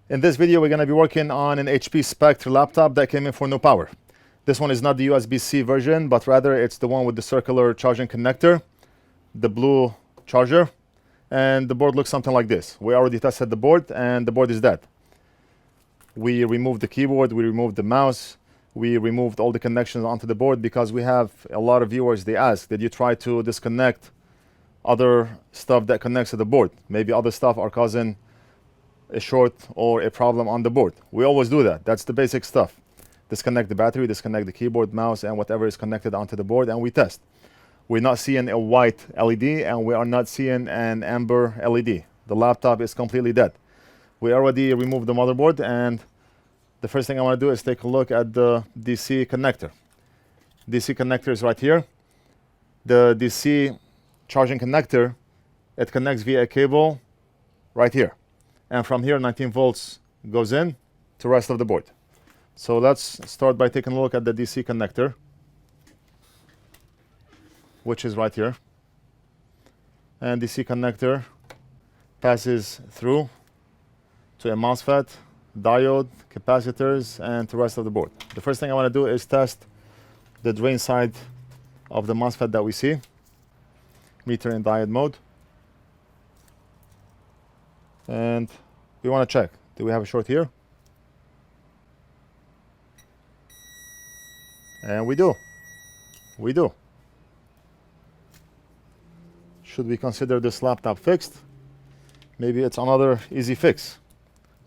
In this video, we're going to be working on an HP Spectre laptop that came in for no power. This one is not the USB-C version, but rather it's the one with the circular charging connector, the blue charger, and the board looks something like this. We already tested the board, and the board is dead. We removed the keyboard, we removed the mouse, we removed all the connections onto the board because we have a lot of viewers, they ask, did you try to disconnect other stuff that connects to the board? Maybe other stuff are causing a short or a problem on the board. We always do that. That's the basic stuff. Disconnect the battery, disconnect the keyboard, mouse, and whatever is connected onto the board, and we test. We're not seeing a white LED, and we are not seeing an amber LED. The laptop is completely dead. We already removed the motherboard, and the first thing I want to do is take a look at the DC connector. DC connector is right here. The DC charging connector, it connects via a cable right here. And from here, 19 volts goes in to the rest of the board. So let's start by taking a look at the DC connector, which is right here. And DC connector passes through to a MOSFET, diode, capacitors, and the rest of the board. The first thing I want to do is test the drain side of the MOSFET that we see. Meter in diode mode. And we want to check, do we have a short here? And we do. We do. Should we consider this laptop fixed? Maybe it's another easy fix.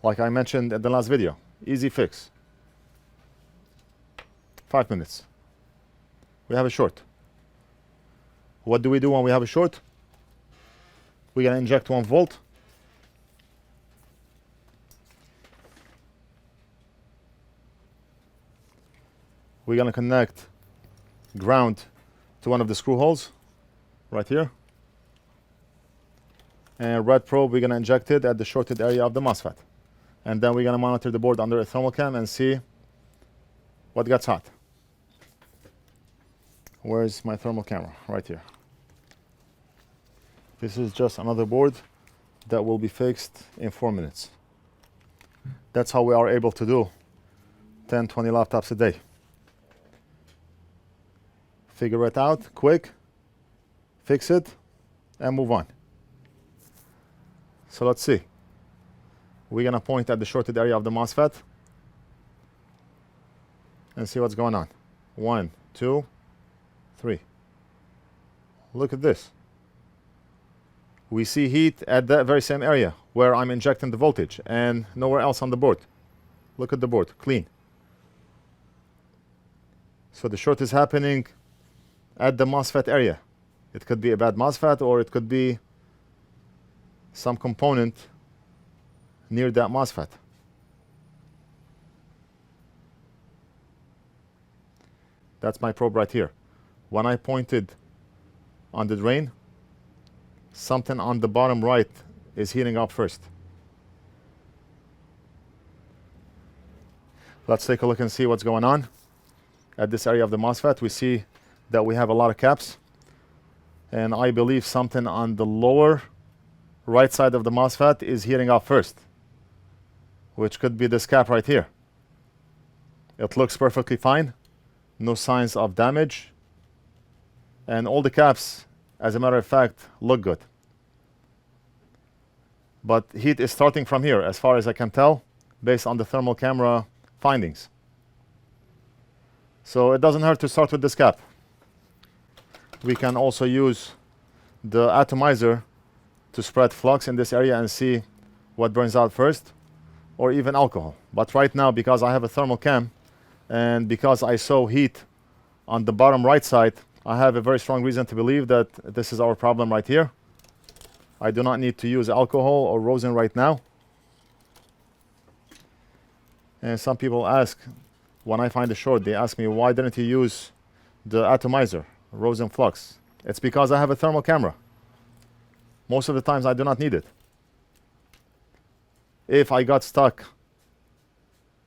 Like I mentioned in the last video. Easy fix. 5 minutes. We have a short. What do we do when we have a short? We're going to inject 1 volt. We're going to connect ground to one of the screw holes right here. And red probe, we're going to inject it at the shorted area of the MOSFET. And then we're going to monitor the board under a thermal cam and see what gets hot. Where's my thermal camera? Right here. This is just another board that will be fixed in 4 minutes. That's how we are able to do 10, 20 laptops a day. Figure it out quick, fix it, and move on. So let's see. We're going to point at the shorted area of the MOSFET and see what's going on. 1, 2, 3. Look at this. We see heat at that very same area where I'm injecting the voltage and nowhere else on the board. Look at the board, clean. So the short is happening at the MOSFET area. It could be a bad MOSFET, or it could be some component near that MOSFET. That's my probe right here. When I pointed on the drain, something on the bottom right is heating up first. Let's take a look and see what's going on. At this area of the MOSFET, we see that we have a lot of caps, and I believe something on the lower right side of the MOSFET is heating up first, which could be this cap right here. It looks perfectly fine, no signs of damage, and all the caps, as a matter of fact, look good. But heat is starting from here, as far as I can tell, based on the thermal camera findings. So it doesn't hurt to start with this cap. We can also use the atomizer to spread flux in this area and see what burns out first, or even alcohol. But right now, because I have a thermal cam and because I saw heat on the bottom right side, I have a very strong reason to believe that this is our problem right here. I do not need to use alcohol or rosin right now. And some people ask, when I find a short, they ask me, why didn't you use the atomizer, rosin flux? It's because I have a thermal camera. Most of the times I do not need it. If I got stuck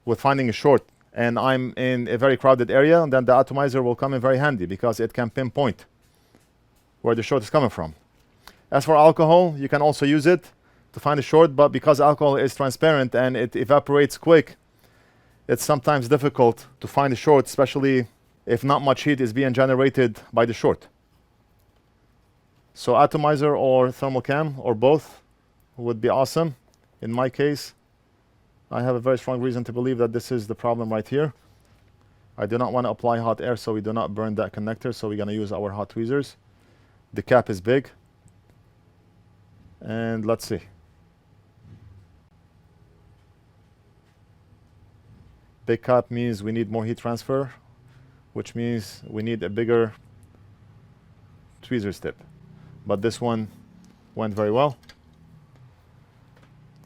with finding a short and I'm in a very crowded area, then the atomizer will come in very handy because it can pinpoint where the short is coming from. As for alcohol, you can also use it to find a short, but because alcohol is transparent and it evaporates quick, it's sometimes difficult to find a short, especially if not much heat is being generated by the short. So atomizer or thermal cam or both would be awesome. In my case, I have a very strong reason to believe that this is the problem right here. I do not want to apply hot air so we do not burn that connector, so we're going to use our hot tweezers. The cap is big. And let's see. Big cap means we need more heat transfer, which means we need a bigger tweezers tip. But this one went very well.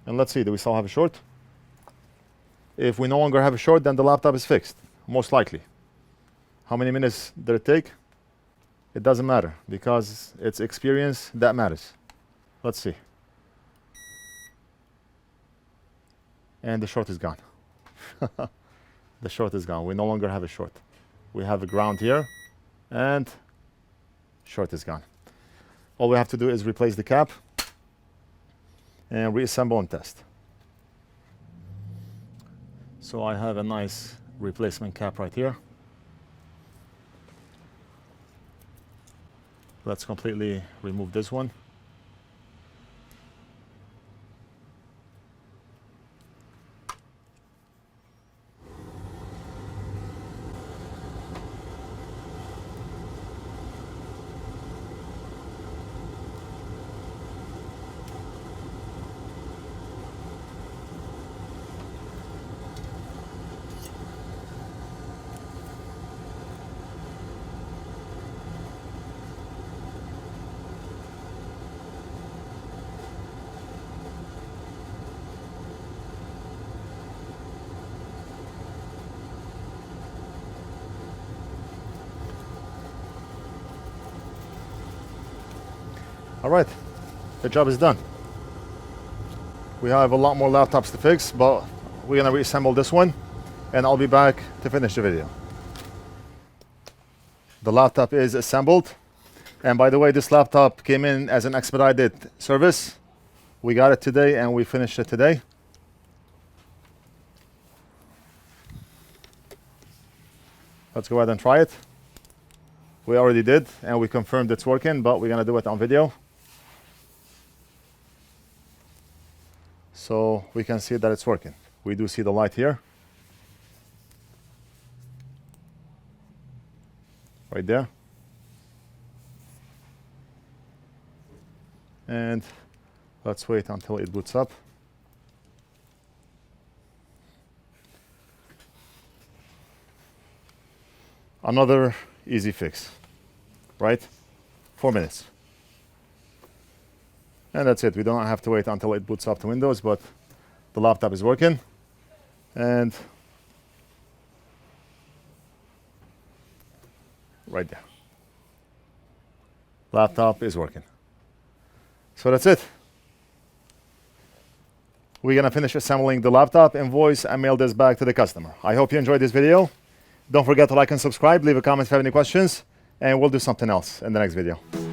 And let's see, do we still have a short? If we no longer have a short, then the laptop is fixed, most likely. How many minutes did it take? It doesn't matter, because it's experience that matters. Let's see. And the short is gone. The short is gone. We no longer have a short. We have a ground here, and short is gone. All we have to do is replace the cap and reassemble and test. So I have a nice replacement cap right here. Let's completely remove this one. All right, the job is done. We have a lot more laptops to fix, but we're gonna reassemble this one and I'll be back to finish the video. The laptop is assembled. And by the way, this laptop came in as an expedited service. We got it today and we finished it today. Let's go ahead and try it. We already did and we confirmed it's working, but we're gonna do it on video, so we can see that it's working. We do see the light here. Right there. And let's wait until it boots up. Another easy fix, right? 4 minutes. And that's it. We don't have to wait until it boots up to Windows, but the laptop is working. And right there. Laptop is working. So that's it. We're gonna finish assembling the laptop, invoice, and mail this back to the customer. I hope you enjoyed this video. Don't forget to like and subscribe, leave a comment if you have any questions, and we'll do something else in the next video.